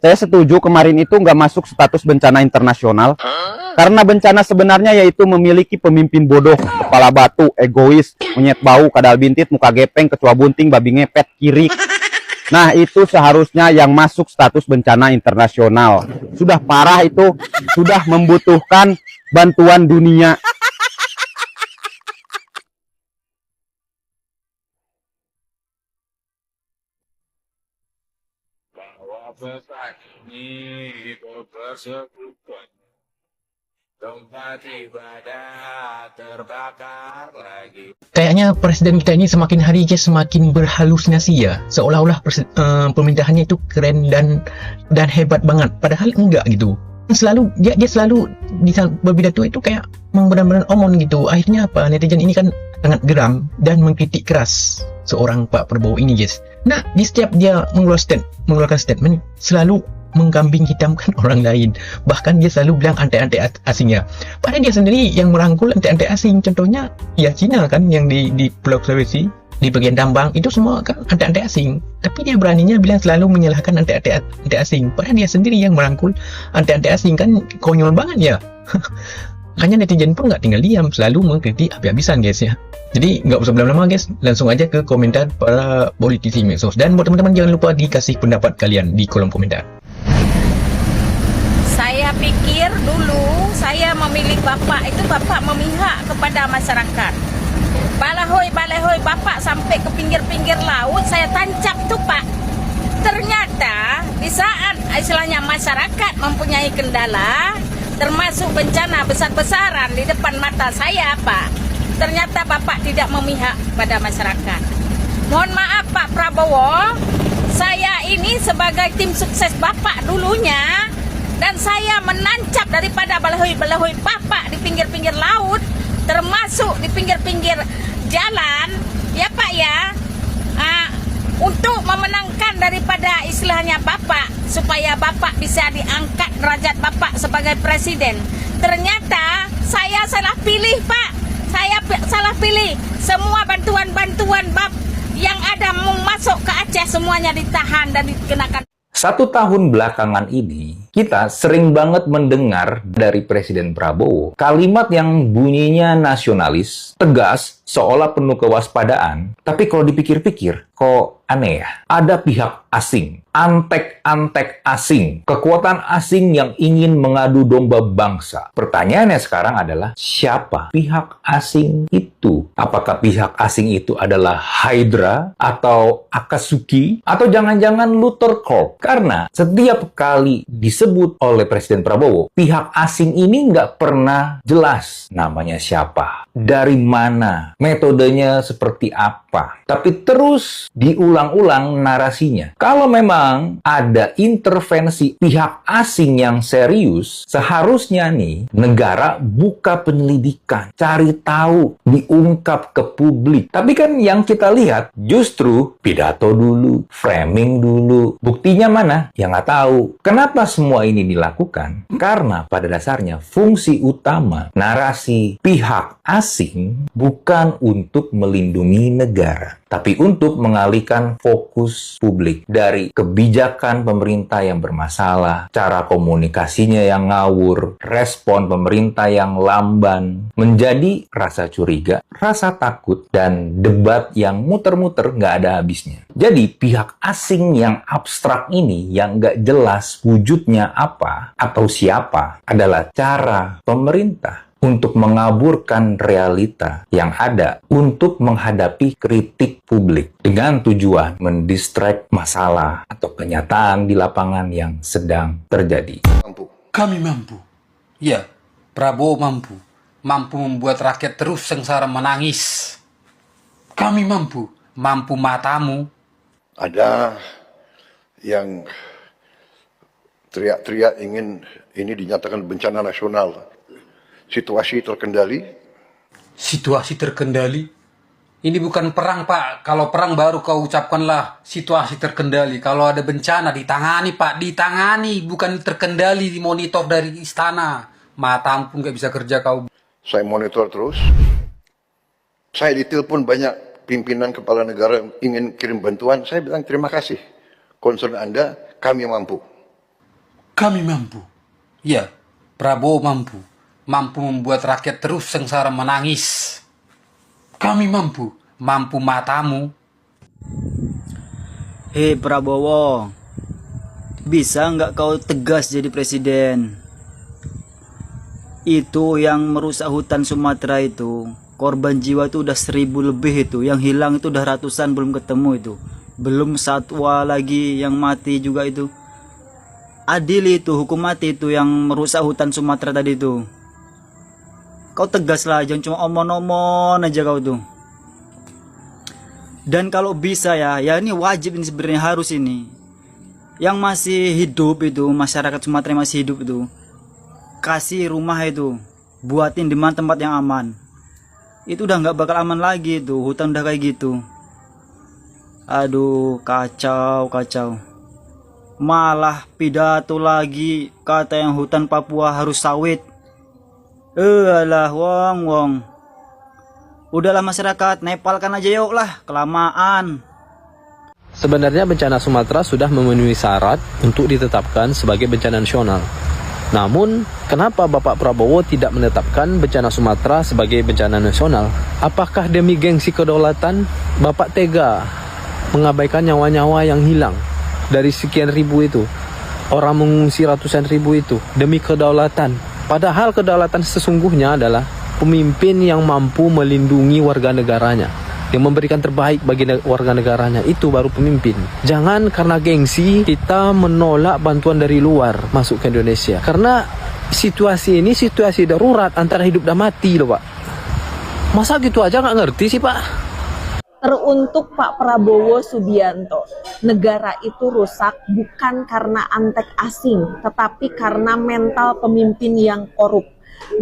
Saya setuju kemarin itu nggak masuk status bencana internasional. Karena bencana sebenarnya yaitu memiliki pemimpin bodoh, kepala batu, egois, monyet bau, kadal bintit, muka gepeng, kecoa bunting, babi ngepet, kiri. Nah, itu seharusnya yang masuk status bencana internasional. Sudah parah itu, sudah membutuhkan bantuan dunia. Bahwa petani persekutuan tempat ibadah terbakar lagi. Kayaknya presiden kita ini semakin hari dia semakin berhalusinasi ya, seolah-olah pemerintahannya itu keren dan hebat banget, padahal enggak gitu. Selalu dia selalu di berpidato itu kayak benar-benar omong gitu. Akhirnya apa, netizen ini kan sangat geram dan mengkritik keras seorang Pak Prabowo ini, guys. Nah, di setiap dia mengeluarkan statement selalu mengkambing hitamkan orang lain. Bahkan dia selalu bilang antek-antek asingnya. Padahal dia sendiri yang merangkul antek-antek asing. Contohnya ya Cina kan, yang di Pulau Sulawesi, di bagian tambang itu semua kan antek-antek asing. Tapi dia beraninya bilang selalu menyalahkan antek-antek asing. Padahal dia sendiri yang merangkul antek-antek asing, kan konyol banget ya. Makanya netizen pun nggak tinggal diam, selalu mengkritik habis-habisan, guys ya. Jadi nggak usah berlama-lama, guys, langsung aja ke komentar para politisi medsos. Dan buat teman-teman jangan lupa dikasih pendapat kalian di kolom komentar. Saya pikir dulu saya memilih Bapak itu Bapak memihak kepada masyarakat. Balahoi Bapak sampai ke pinggir-pinggir laut saya tancap tuh Pak. Ternyata di saat istilahnya masyarakat mempunyai kendala, termasuk bencana besar-besaran di depan mata saya Pak, ternyata Bapak tidak memihak pada masyarakat. Mohon maaf Pak Prabowo, saya ini sebagai tim sukses Bapak dulunya, dan saya menancap daripada balahoi Bapak di pinggir-pinggir laut, termasuk di pinggir-pinggir jalan, ya Pak ya, untuk memenangkan daripada istilahnya Bapak, supaya Bapak bisa diangkat derajat Bapak sebagai presiden. Ternyata saya salah pilih Pak, saya salah pilih. Semua bantuan-bantuan yang ada mau masuk ke Aceh semuanya ditahan dan dikenakan. 1 tahun belakangan ini, kita sering banget mendengar dari Presiden Prabowo kalimat yang bunyinya nasionalis, tegas, seolah penuh kewaspadaan. Tapi kalau dipikir-pikir, kok aneh ya? Ada pihak asing, antek-antek asing, kekuatan asing yang ingin mengadu domba bangsa. Pertanyaannya sekarang adalah, siapa pihak asing itu? Apakah pihak asing itu adalah Hydra atau Akatsuki atau jangan-jangan Luther Corp? Karena setiap kali disebut oleh Presiden Prabowo, pihak asing ini nggak pernah jelas namanya siapa, dari mana, metodenya seperti apa. Tapi terus diulang-ulang narasinya. Kalau memang ada intervensi pihak asing yang serius, seharusnya nih negara buka penyelidikan, cari tahu, diungkap ke publik. Tapi kan yang kita lihat justru pidato dulu, framing dulu. Buktinya mana? Ya nggak tahu. Kenapa semua ini dilakukan? Karena pada dasarnya fungsi utama narasi pihak asing bukan untuk melindungi negara, tapi untuk mengalihkan fokus publik dari kebijakan pemerintah yang bermasalah, cara komunikasinya yang ngawur, respon pemerintah yang lamban, menjadi rasa curiga, rasa takut, dan debat yang muter-muter nggak ada habisnya. Jadi pihak asing yang abstrak ini, yang nggak jelas wujudnya apa atau siapa, adalah cara pemerintah untuk mengaburkan realita yang ada untuk menghadapi kritik publik dengan tujuan mendistract masalah atau kenyataan di lapangan yang sedang terjadi. Kami mampu. Ya, Prabowo mampu. Mampu membuat rakyat terus sengsara menangis. Kami mampu. Mampu matamu. Ada yang teriak-teriak ingin ini dinyatakan bencana nasional. Situasi terkendali? Situasi terkendali? Ini bukan perang, Pak. Kalau perang baru kau ucapkanlah situasi terkendali. Kalau ada bencana, ditangani, Pak. Ditangani, bukan terkendali, dimonitor dari istana. Matamu pun gak bisa kerja kau. Saya monitor terus. Saya ditelepon banyak pimpinan kepala negara yang ingin kirim bantuan. Saya bilang terima kasih. Concern Anda, kami mampu. Kami mampu. Ya, Prabowo mampu. Mampu membuat rakyat terus sengsara menangis. Kami mampu. Mampu matamu. Hei Prabowo, bisa nggak kau tegas jadi presiden? Itu yang merusak hutan Sumatera itu, korban jiwa itu udah 1000 lebih itu, yang hilang itu udah ratusan belum ketemu itu. Belum satwa lagi yang mati juga itu. Adil itu, hukum mati itu yang merusak hutan Sumatera tadi itu. Kau tegas lah, jangan cuma omon-omon aja kau tuh. Dan kalau bisa ya ini wajib, ini sebenarnya harus ini. Yang masih hidup itu, masyarakat Sumatera yang masih hidup itu, kasih rumah itu, buatin di mana tempat yang aman. Itu udah nggak bakal aman lagi itu, hutan udah kayak gitu. Aduh, kacau. Malah pidato lagi, kata yang hutan Papua harus sawit. Alah, wong. Udahlah masyarakat, nepalkan aja yuk lah, kelamaan. Sebenarnya bencana Sumatera sudah memenuhi syarat untuk ditetapkan sebagai bencana nasional. Namun, kenapa Bapak Prabowo tidak menetapkan bencana Sumatera sebagai bencana nasional? Apakah demi gengsi kedaulatan, Bapak tega mengabaikan nyawa-nyawa yang hilang dari sekian ribu itu? Orang mengungsi ratusan ribu itu demi kedaulatan. Padahal kedaulatan sesungguhnya adalah pemimpin yang mampu melindungi warga negaranya, yang memberikan terbaik bagi warga negaranya, itu baru pemimpin. Jangan karena gengsi kita menolak bantuan dari luar masuk ke Indonesia. Karena situasi ini situasi darurat antara hidup dan mati loh Pak. Masa gitu aja nggak ngerti sih Pak? Teruntuk Pak Prabowo Subianto, negara itu rusak bukan karena antek asing, tetapi karena mental pemimpin yang korup.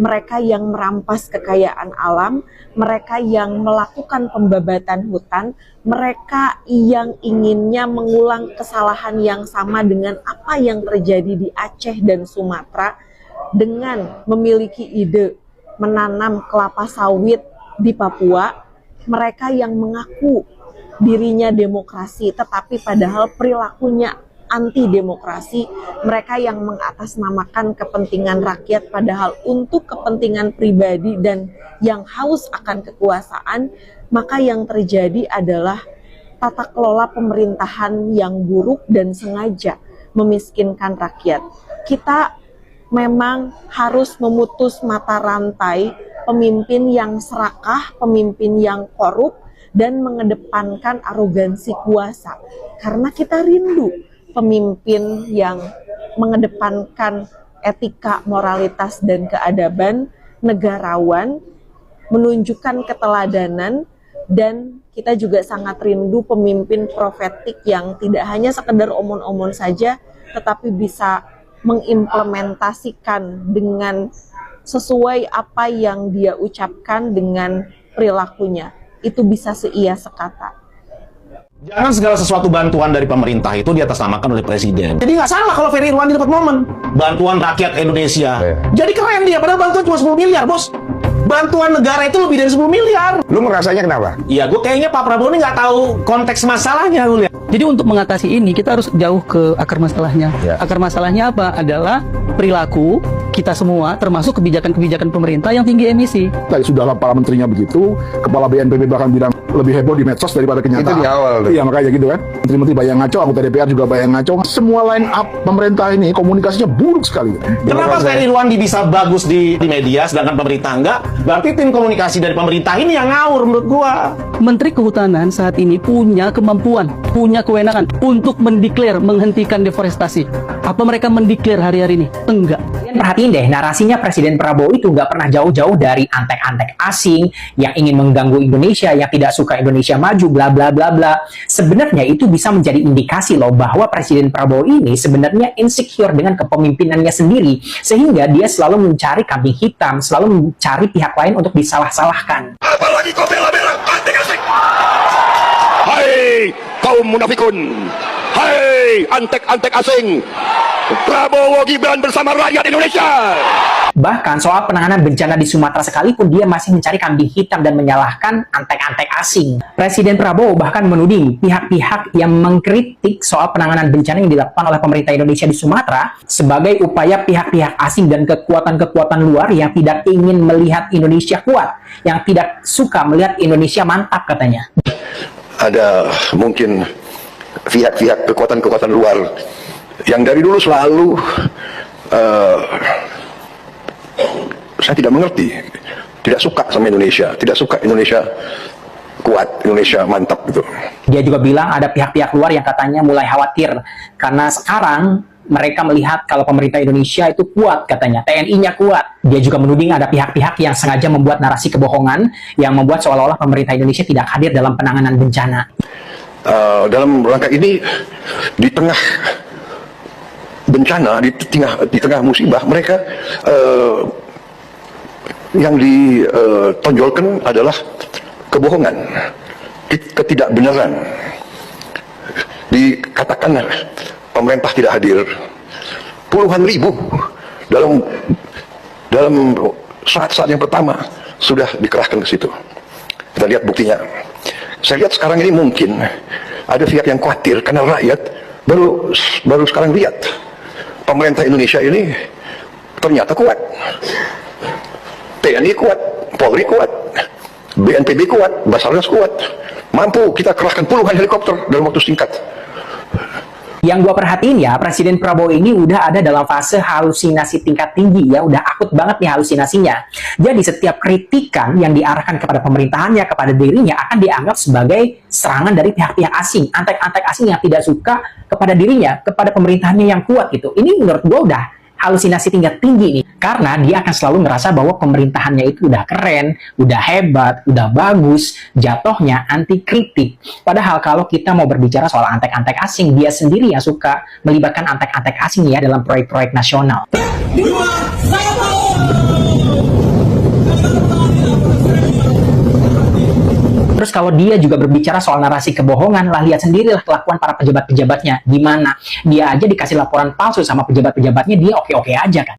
Mereka yang merampas kekayaan alam, mereka yang melakukan pembabatan hutan, mereka yang inginnya mengulang kesalahan yang sama dengan apa yang terjadi di Aceh dan Sumatera dengan memiliki ide menanam kelapa sawit di Papua. Mereka yang mengaku dirinya demokrasi, tetapi padahal perilakunya anti demokrasi. Mereka yang mengatasnamakan kepentingan rakyat padahal untuk kepentingan pribadi dan yang haus akan kekuasaan. Maka yang terjadi adalah tata kelola pemerintahan yang buruk dan sengaja memiskinkan rakyat. Kita memang harus memutus mata rantai pemimpin yang serakah, pemimpin yang korup, dan mengedepankan arogansi kuasa. Karena kita rindu pemimpin yang mengedepankan etika, moralitas, dan keadaban, negarawan, menunjukkan keteladanan, dan kita juga sangat rindu pemimpin profetik yang tidak hanya sekedar omon-omon saja, tetapi bisa mengimplementasikan dengan sesuai apa yang dia ucapkan dengan perilakunya. Itu bisa seia sekata. Jangan segala sesuatu bantuan dari pemerintah itu diatasnamakan oleh presiden. Jadi nggak salah kalau Ferry Irwandi dapat momen. Bantuan rakyat Indonesia. Jadi keren dia, padahal bantuan cuma 10 miliar, bos. Bantuan negara itu lebih dari 10 miliar. Lu merasanya kenapa? Iya, gue kayaknya Pak Prabowo ini nggak tahu konteks masalahnya, gue lihat. Jadi untuk mengatasi ini, kita harus jauh ke akar masalahnya. Akar masalahnya apa? Adalah perilaku kita semua, termasuk kebijakan-kebijakan pemerintah yang tinggi emisi. Sudahlah para menterinya begitu, kepala BNPB bahkan bilang lebih heboh di medsos daripada kenyataan. Itu di awal tuh. Iya, makanya gitu kan. Menteri-menteri banyak ngaco, anggota DPR juga banyak ngaco. Semua line up pemerintah ini komunikasinya buruk sekali. Kenapa Ferry Irwandi bisa bagus di media, sedangkan pemerintah enggak? Berarti tim komunikasi dari pemerintah ini yang ngawur menurut gua. Menteri Kehutanan saat ini punya kemampuan, punya kewenangan untuk mendeklar menghentikan deforestasi. Apa mereka mendeklar hari-hari ini? Enggak. Perhatiin deh, narasinya Presiden Prabowo itu nggak pernah jauh-jauh dari antek-antek asing yang ingin mengganggu Indonesia, yang tidak suka Indonesia maju, bla bla bla bla. Sebenarnya itu bisa menjadi indikasi loh bahwa Presiden Prabowo ini sebenarnya insecure dengan kepemimpinannya sendiri, sehingga dia selalu mencari kambing hitam, selalu mencari pihak lain untuk disalah-salahkan. Apalagi kau bela-bela antek asing. Hai kaum munafikun, hai antek-antek asing, Prabowo Gibran bersama rakyat Indonesia. Bahkan soal penanganan bencana di Sumatera sekalipun dia masih mencari kambing hitam dan menyalahkan antek-antek asing. Presiden Prabowo bahkan menuding pihak-pihak yang mengkritik soal penanganan bencana yang dilakukan oleh pemerintah Indonesia di Sumatera sebagai upaya pihak-pihak asing dan kekuatan-kekuatan luar yang tidak ingin melihat Indonesia kuat, yang tidak suka melihat Indonesia mantap katanya. Ada mungkin pihak-pihak kekuatan-kekuatan luar yang dari dulu selalu saya tidak mengerti, tidak suka sama Indonesia, tidak suka Indonesia kuat, Indonesia mantap gitu. Dia juga bilang ada pihak-pihak luar yang katanya mulai khawatir karena sekarang mereka melihat kalau pemerintah Indonesia itu kuat katanya, TNI-nya kuat. Dia juga menuding ada pihak-pihak yang sengaja membuat narasi kebohongan yang membuat seolah-olah pemerintah Indonesia tidak hadir dalam penanganan bencana. Dalam rangka ini, di tengah bencana, di tengah musibah, mereka yang ditonjolkan adalah kebohongan, ketidakbenaran. Dikatakan pemerintah tidak hadir, puluhan ribu dalam saat-saat yang pertama sudah dikerahkan ke situ. Kita lihat buktinya. Saya lihat sekarang ini mungkin ada pihak yang khawatir karena rakyat baru sekarang lihat pemerintah Indonesia ini ternyata kuat. TNI kuat, Polri kuat, BNPB kuat, Basarnas kuat. Mampu kita kerahkan puluhan helikopter dalam waktu singkat. Yang gua perhatiin ya, Presiden Prabowo ini udah ada dalam fase halusinasi tingkat tinggi ya, udah akut banget nih halusinasinya. Jadi setiap kritikan yang diarahkan kepada pemerintahannya, kepada dirinya akan dianggap sebagai serangan dari pihak-pihak asing, antek-antek asing yang tidak suka kepada dirinya, kepada pemerintahannya yang kuat gitu. Ini menurut gua udah halusinasi tingkat tinggi nih, karena dia akan selalu ngerasa bahwa pemerintahannya itu udah keren, udah hebat, udah bagus, jatuhnya anti kritik. Padahal kalau kita mau berbicara soal antek-antek asing, dia sendiri yang suka melibatkan antek-antek asing ya dalam proyek-proyek nasional. Terus kalau dia juga berbicara soal narasi kebohongan, lah lihat sendirilah kelakuan para pejabat-pejabatnya. Gimana? Dia aja dikasih laporan palsu sama pejabat-pejabatnya, dia oke-oke aja kan.